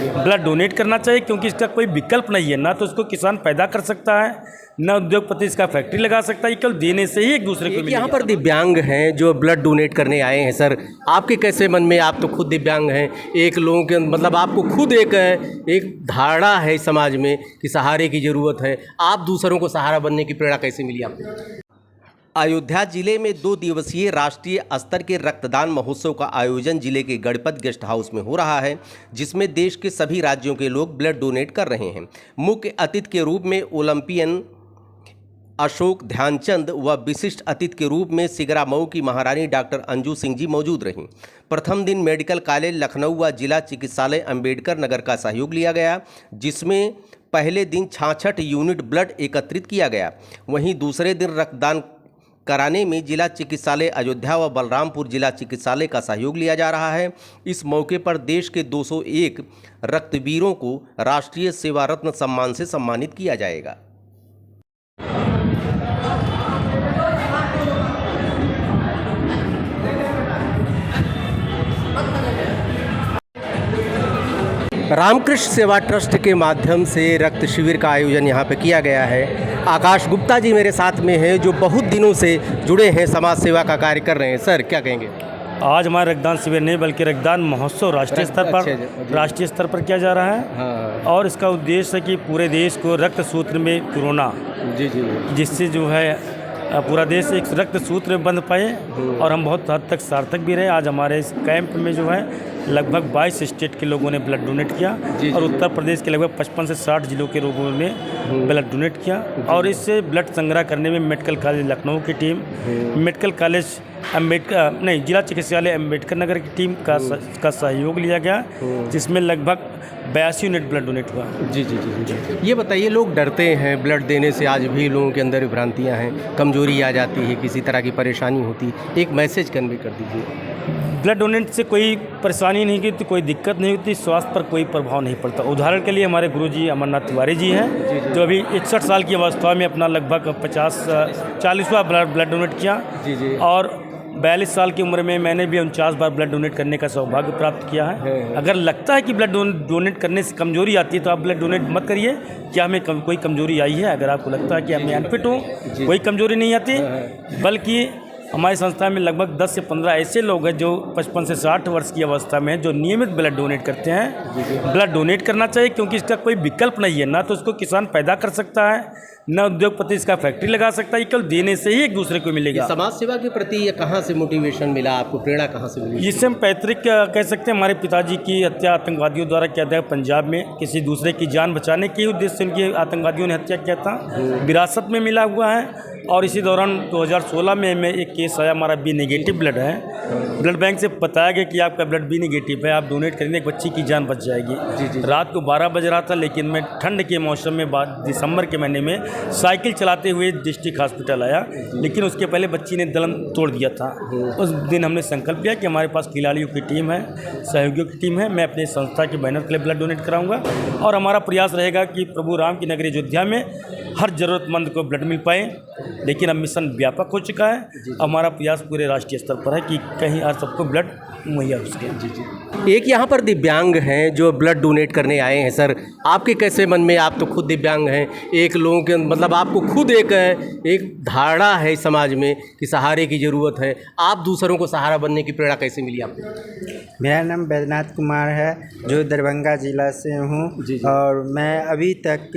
Blood donate करना चाहिए क्योंकि इसका कोई विकल्प नहीं है। ना तो इसको किसान पैदा कर सकता है, ना उद्योगपति इसका फैक्ट्री लगा सकता है। केवल देने से ही एक दूसरे को मिलेगा। यहाँ पर दिव्यांग हैं जो ब्लड डोनेट करने आए हैं सर, आपके कैसे मन में, आप तो खुद दिव्यांग हैं, एक लोगों के मतलब आपको खुद एक धारणा है समाज में कि सहारे की ज़रूरत है, आप दूसरों को सहारा बनने की प्रेरणा कैसे मिली आपको? अयोध्या जिले में 2 दिवसीय राष्ट्रीय स्तर के रक्तदान महोत्सव का आयोजन जिले के गणपत गेस्ट हाउस में हो रहा है, जिसमें देश के सभी राज्यों के लोग ब्लड डोनेट कर रहे हैं। मुख्य अतिथि के रूप में ओलंपियन अशोक ध्यानचंद व विशिष्ट अतिथि के रूप में सिगरा मऊ की महारानी डॉक्टर अंजू सिंह जी मौजूद रहीं। प्रथम दिन मेडिकल कॉलेज लखनऊ व जिला चिकित्सालय अंबेडकर नगर का सहयोग लिया गया, जिसमें पहले दिन 66 यूनिट ब्लड एकत्रित किया गया। वहीं दूसरे दिन रक्तदान कराने में जिला चिकित्सालय अयोध्या व बलरामपुर जिला चिकित्सालय का सहयोग लिया जा रहा है। इस मौके पर देश के 201 रक्तवीरों को राष्ट्रीय सेवा रत्न सम्मान से सम्मानित किया जाएगा। रामकृष्ण सेवा ट्रस्ट के माध्यम से रक्त शिविर का आयोजन यहाँ पे किया गया है। आकाश गुप्ता जी मेरे साथ में हैं जो बहुत दिनों से जुड़े हैं, समाज सेवा का कार्य कर रहे हैं। सर क्या कहेंगे? आज हमारा रक्तदान शिविर नहीं बल्कि रक्तदान महोत्सव राष्ट्रीय स्तर पर किया जा रहा है। हाँ। और इसका उद्देश्य है कि पूरे देश को रक्त सूत्र में पिरोना, जिससे जो है पूरा देश एक रक्त सूत्र में बंध पाए और हम बहुत हद तक सार्थक भी रहे। आज हमारे इस कैंप में जो है लगभग 22 स्टेट के लोगों ने ब्लड डोनेट किया और उत्तर प्रदेश के लगभग 55 से 60 जिलों के लोगों ने ब्लड डोनेट किया। और इससे ब्लड संग्रह करने में मेडिकल कॉलेज लखनऊ की टीम, मेडिकल कॉलेज जिला चिकित्सालय अंबेडकर नगर की टीम का सहयोग लिया गया, जिसमें लगभग 82 यूनिट ब्लड डोनेट हुआ। जी। ये बताइए, लोग डरते हैं ब्लड देने से, आज भी लोगों के अंदर भ्रांतियाँ हैं, कमजोरी आ जाती है, किसी तरह की परेशानी होती, एक मैसेज कन्वे कर दीजिए। ब्लड डोनेट से कोई परेशानी नहीं की, तो कोई दिक्कत नहीं होती, स्वास्थ्य पर कोई प्रभाव नहीं पड़ता। उदाहरण के लिए हमारे गुरुजी अमरनाथ तिवारी जी हैं, जो अभी 61 साल की अवस्था में अपना लगभग 40वां ब्लड डोनेट किया। और 42 साल की उम्र में मैंने भी 49 बार ब्लड डोनेट करने का सौभाग्य प्राप्त किया है। अगर लगता है कि ब्लड डोनेट करने से कमजोरी आती है तो आप ब्लड डोनेट मत करिए। क्या हमें कोई कमजोरी आई है? अगर आपको लगता है कि मैं अनफिट हूँ, कोई कमजोरी नहीं आती, बल्कि हमारी संस्था में लगभग 10 से 15 ऐसे लोग हैं जो 55 से 60 वर्ष की अवस्था में जो नियमित ब्लड डोनेट करते हैं। ब्लड डोनेट करना चाहिए क्योंकि इसका कोई विकल्प नहीं है। ना तो इसको किसान पैदा कर सकता है, ना उद्योगपति इसका फैक्ट्री लगा सकता है। केवल देने से ही एक दूसरे को मिलेगा। समाज सेवा के प्रति ये कहाँ से मोटिवेशन मिला आपको, प्रेरणा कहाँ से मिली? जिससे हम पैतृक कह सकते हैं, हमारे पिताजी की हत्या आतंकवादियों द्वारा किया गया पंजाब में, किसी दूसरे की जान बचाने के उद्देश्य से उनकी आतंकवादियों ने हत्या किया था। विरासत में मिला हुआ है। और इसी दौरान 2016 में हमें एक केस आया, हमारा बी नेगेटिव ब्लड है। ब्लड बैंक से बताया गया कि आपका ब्लड बी नेगेटिव है, आप डोनेट करेंगे, एक बच्ची की जान बच जाएगी। रात को 12 बज रहा था, लेकिन मैं ठंड के मौसम में दिसंबर के महीने में साइकिल चलाते हुए डिस्ट्रिक्ट हॉस्पिटल आया, लेकिन उसके पहले बच्ची ने दम तोड़ दिया था। उस दिन हमने संकल्प लिया कि हमारे पास खिलाड़ियों की टीम है, सहयोगियों की टीम है, मैं अपने संस्था के बैनर के लिए ब्लड डोनेट कराऊंगा। और हमारा प्रयास रहेगा कि प्रभु राम की नगरी अयोध्या में हर ज़रूरतमंद को ब्लड मिल पाए। लेकिन अब मिशन व्यापक हो चुका है। हमारा प्रयास पूरे राष्ट्रीय स्तर पर है कि कहीं हर सबको ब्लड मुहैया हो सके। एक यहाँ पर दिव्यांग हैं जो ब्लड डोनेट करने आए हैं। सर आपके कैसे मन में, आप तो खुद दिव्यांग हैं, एक लोगों के मतलब आपको खुद एक धारणा है समाज में कि सहारे की ज़रूरत है, आप दूसरों को सहारा बनने की प्रेरणा कैसे मिली आपको? मेरा नाम बैजनाथ कुमार है, जो दरभंगा ज़िला से हूँ। और मैं अभी तक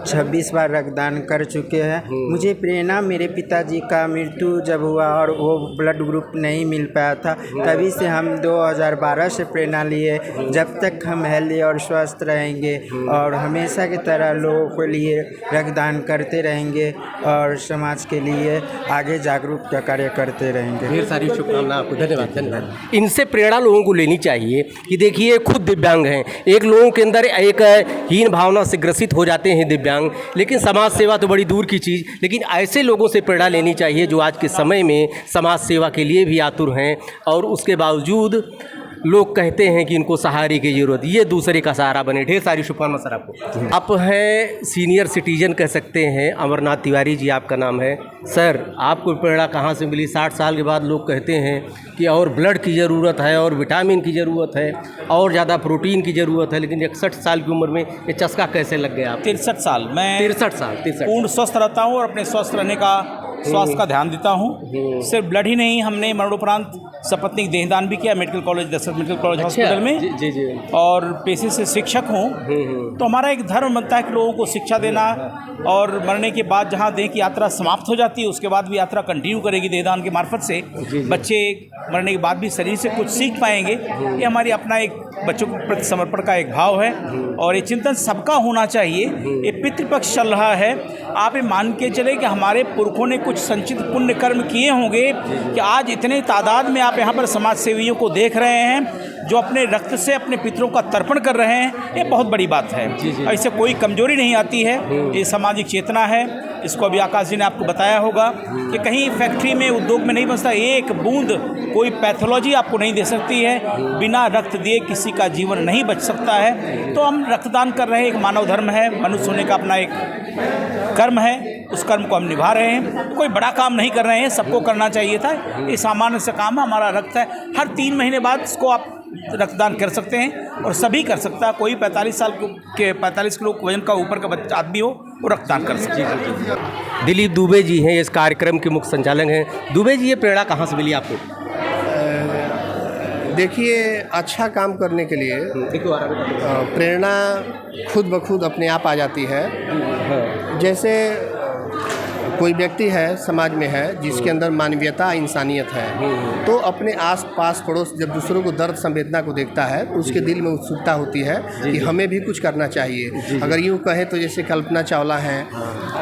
26 बार रक्तदान कर चुके हैं। मुझे प्रेरणा मेरे पिताजी का मृत्यु जब हुआ और वो ब्लड ग्रुप नहीं मिल पाया था, तभी से हम 2012 से प्रेरणा लिए। जब तक हम हेल्दी और स्वस्थ रहेंगे और हमेशा की तरह लोगों के लिए रक्तदान करते रहेंगे और समाज के लिए आगे जागरूकता कार्य करते रहेंगे। ढेर सारी शुभकामनाएं आपको। धन्यवाद। इनसे प्रेरणा लोगों को लेनी चाहिए कि देखिए खुद दिव्यांग हैं, एक लोगों के अंदर एक हीन भावना से ग्रसित हो जाते हैं दिव्यांग, लेकिन समाज सेवा तो बड़ी दूर की चीज़, लेकिन ऐसे लोगों से प्रेरणा लेनी चाहिए जो आज के समय में समाज सेवा के लिए भी आतुर हैं और उसके बावजूद लोग कहते हैं कि इनको सहारे की ज़रूरत, ये दूसरे का सहारा बने। ढेर सारी शुभकामना सर आपको। आप हैं सीनियर सिटीजन कह सकते हैं, अमरनाथ तिवारी जी आपका नाम है। सर आपको प्रेरणा कहाँ से मिली? 60 साल के बाद लोग कहते हैं कि और ब्लड की ज़रूरत है और विटामिन की ज़रूरत है और ज़्यादा प्रोटीन की ज़रूरत है, लेकिन 61 साल की उम्र में ये चस्का कैसे लग गया आप? 63 साल मैं 63 पूर्ण स्वस्थ रहता हूँ और अपने स्वस्थ रहने का स्वास्थ्य का ध्यान देता हूँ। सिर्फ ब्लड ही नहीं, हमने मरणोपरांत सपत्नीक देहदान भी किया medical college, Dashrath medical college hospital में। जी जी। और पेशे से शिक्षक हूँ, तो हमारा एक धर्म बनता है कि लोगों को शिक्षा देना, और मरने के बाद जहाँ देह की यात्रा समाप्त हो जाती है उसके बाद भी यात्रा कंटिन्यू करेगी देहदान के मार्फत से। बच्चे मरने के बाद भी शरीर से कुछ सीख पाएंगे। ये हमारी अपना एक बच्चों के प्रति समर्पण का एक भाव है और ये चिंतन सबका होना चाहिए। ये पितृपक्ष चल रहा है, आप ये मान के चले कि हमारे पुरखों ने कुछ संचित पुण्य कर्म किए होंगे कि आज इतने तादाद में आप यहाँ पर समाज सेवियों को देख रहे हैं जो अपने रक्त से अपने पितरों का तर्पण कर रहे हैं। ये बहुत बड़ी बात है, इससे कोई कमजोरी नहीं आती है, ये सामाजिक चेतना है। इसको अभी आकाश जी ने आपको बताया होगा कि कहीं फैक्ट्री में, उद्योग में नहीं बचता, एक बूंद कोई पैथोलॉजी आपको नहीं दे सकती है। बिना रक्त दिए किसी का जीवन नहीं बच सकता है। तो हम रक्तदान कर रहे हैं, एक मानव धर्म है, मनुष्य होने का अपना एक कर्म है, उस कर्म को हम निभा रहे हैं। कोई बड़ा काम नहीं कर रहे हैं, सबको करना चाहिए था। ये सामान्य से काम है, हमारा रक्त है, हर 3 महीने बाद इसको आप रक्तदान कर सकते हैं और सभी कर सकता है। कोई 45 किलो वजन का ऊपर का आदमी हो वो रक्तदान कर सकते हैं। दिलीप दुबे जी हैं, इस कार्यक्रम के मुख्य संचालक हैं। दुबे जी, ये प्रेरणा कहाँ से मिली आपको? देखिए, अच्छा काम करने के लिए प्रेरणा खुद ब खुद अपने आप आ जाती है। जैसे कोई व्यक्ति है, समाज में है, जिसके अंदर मानवीयता, इंसानियत है, तो अपने आस पास पड़ोस जब दूसरों को दर्द संवेदना को देखता है तो उसके दिल में उत्सुकता होती है कि हमें भी कुछ करना चाहिए। अगर यूँ कहें तो जैसे कल्पना चावला हैं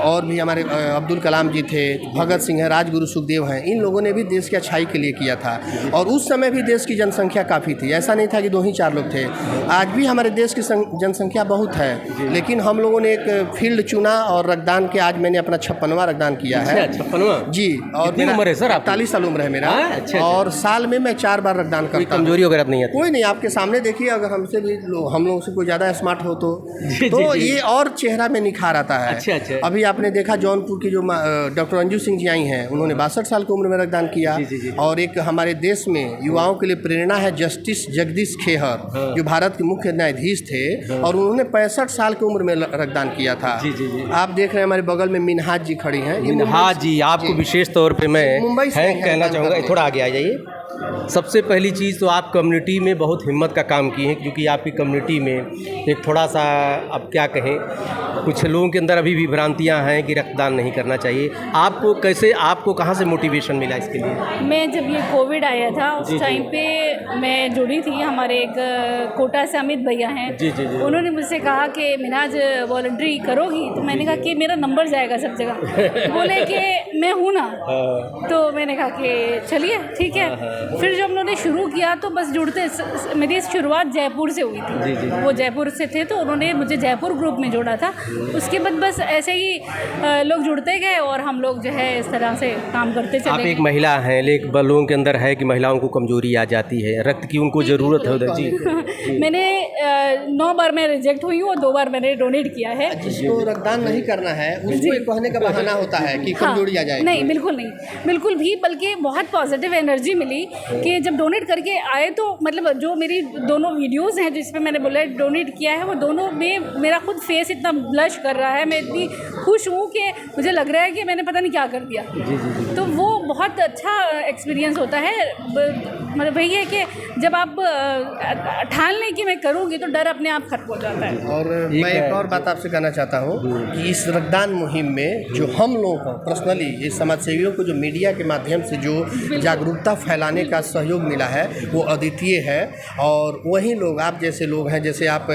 और भी हमारे अब्दुल कलाम जी थे, भगत सिंह है, राजगुरु सुखदेव हैं, इन लोगों ने भी देश की अच्छाई के लिए किया था। और उस समय भी देश की जनसंख्या काफ़ी थी, ऐसा नहीं था कि 2 ही 4 लोग थे। आज भी हमारे देश की जनसंख्या बहुत है, लेकिन हम लोगों ने एक फील्ड चुना और रक्तदान के आज मैंने अपना 56वां रक्तदान किया है। 56वां जी। और कितनी उम्र है सर आपकी? 48 साल उम्र है मेरा। अच्छा। और साल में मैं 4 बार रक्तदान करता हूँ। कमजोरी वगैरह नहीं है? कोई नहीं, आपके सामने देखिए, अगर हमसे भी हम लोगों से कोई ज़्यादा स्मार्ट हो तो ये और चेहरा में निखार आता है। अच्छा। अभी आपने देखा जौनपुर की जो डॉक्टर अंजू सिंह जी आई हैं, उन्होंने 62 साल की उम्र में रक्तदान किया। और एक हमारे देश में युवाओं के लिए प्रेरणा है जस्टिस जगदीश खेहर, जो भारत के मुख्य न्यायाधीश थे, और उन्होंने 65 साल की उम्र में रक्तदान किया था। आप देख रहे हैं हमारे बगल में मिन्हाज जी खड़ी हैं। मिन्हाज जी, आपको विशेष तौर पे मैं मुंबई से कहना चाहूँगा, थोड़ा आगे आ जाइए। सबसे पहली चीज़ तो आप कम्युनिटी में बहुत हिम्मत का काम किए हैं, क्योंकि आपकी कम्युनिटी में एक थोड़ा सा, अब क्या कहें, कुछ लोगों के अंदर अभी भी भ्रांतियां हैं कि रक्तदान नहीं करना चाहिए। आपको कहाँ से मोटिवेशन मिला इसके लिए? मैं जब ये कोविड आया था उस टाइम पे मैं जुड़ी थी, हमारे एक कोटा से अमित भैया हैं, उन्होंने मुझसे कहा कि मिनाज वॉलंटरी करोगी? तो मैंने कहा कि मेरा नंबर जाएगा सब जगह। बोले कि मैं हूँ ना, तो मैंने कहा कि चलिए ठीक है। फिर जब उन्होंने शुरू किया तो बस जुड़ते, मेरी शुरुआत जयपुर से हुई थी। वो जयपुर से थे तो उन्होंने मुझे जयपुर ग्रुप में जोड़ा था। उसके बाद बस ऐसे ही लोग जुड़ते गए और हम लोग जो है इस तरह से काम करते चले। आप एक महिला हैं, लेकिन लोगों के अंदर है कि महिलाओं को कमजोरी आ जाती है, रक्त की उनको ज़रूरत है उधर। जी। मैंने 9 बार मैं रिजेक्ट हुई हूँ और 2 बार मैंने डोनेट किया है। जिसको रक्तदान नहीं करना है उसको एक कहने का बहाना होता है कि कमजोरी आ जाएगी। नहीं, बिल्कुल नहीं, बिल्कुल भी, बल्कि बहुत पॉजिटिव एनर्जी मिली कि जब डोनेट करके आए तो मतलब जो मेरी दोनों वीडियोस हैं जिस पे मैंने ब्लड डोनेट किया है, वो दोनों में मेरा खुद फेस इतना ब्लश कर रहा है, मैं इतनी खुश हूँ कि मुझे लग रहा है कि मैंने पता नहीं क्या कर दिया। तो वो बहुत अच्छा एक्सपीरियंस होता है। मतलब वही है कि जब आप ठान लें कि मैं करूँगी तो डर अपने आप खत्म हो जाता है। और मैं एक और बात आपसे कहना चाहता हूँ कि इस रक्तदान मुहिम में जो हम लोगों को पर्सनली, ये समाज सेवियों को जो मीडिया के माध्यम से जो जागरूकता फैलाने का सहयोग मिला है वो अद्वितीय है। और वही लोग, आप जैसे लोग हैं, जैसे आप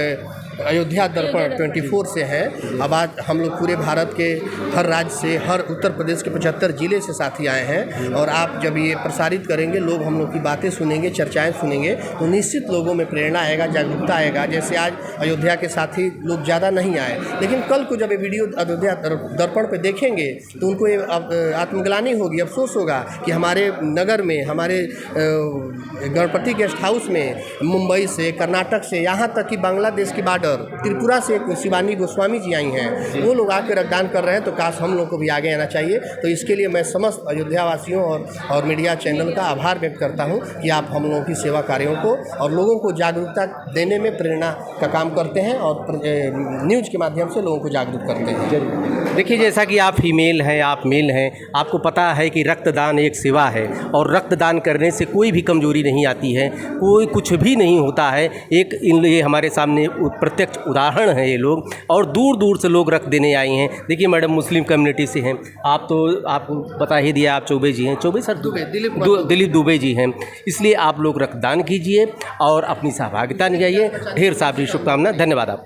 अयोध्या दर्पण 24 से है। अब आज हम लोग पूरे भारत के हर राज्य से, हर उत्तर प्रदेश के 75 जिले से साथी आए हैं और आप जब ये प्रसारित करेंगे, लोग हम लोग की बातें सुनेंगे, चर्चाएं सुनेंगे, तो निश्चित लोगों में प्रेरणा आएगा, जागरूकता आएगा। जैसे आज अयोध्या के साथी लोग ज़्यादा नहीं आए, लेकिन कल को जब ये वीडियो अयोध्या दर्पण पे देखेंगे तो उनको ये आत्मग्लानि होगी, अफसोस होगा कि हमारे नगर में, हमारे गणपति गेस्ट हाउस में मुंबई से, कर्नाटक से, यहाँ तक कि बांग्लादेश की बॉर्डर त्रिपुरा से शिवानी गोस्वामी जी आई हैं, वो लोग आकर रक्तदान कर रहे हैं। तो काश हम लोग को भी आगे आना चाहिए। तो इसके लिए मैं समस्त अयोध्या वासियों और मीडिया चैनल का आभार व्यक्त करता हूँ कि आप हम लोगों की सेवा कार्यों को और लोगों को जागरूकता देने में प्रेरणा का काम करते हैं और न्यूज़ के माध्यम से लोगों को जागरूक करते हैं। देखिए, जैसा कि आप फीमेल हैं, आप मेल हैं, आपको पता है कि रक्तदान एक सेवा है और रक्तदान करने से कोई भी कमजोरी नहीं आती है, कोई कुछ भी नहीं होता है। ये हमारे सामने प्रत्यक्ष उदाहरण है ये लोग, और दूर दूर से लोग रक्त देने आए हैं। देखिए मैडम मुस्लिम कम्युनिटी से हैं आप, तो आपको पता ही दिया, आप चौबे जी हैं, चौबे सर दिलीप दुबे जी हैं। इसलिए आप लोग रक्तदान कीजिए और अपनी सहभागिता निभाइए। ढेर सारी शुभकामनाएं, धन्यवाद आप।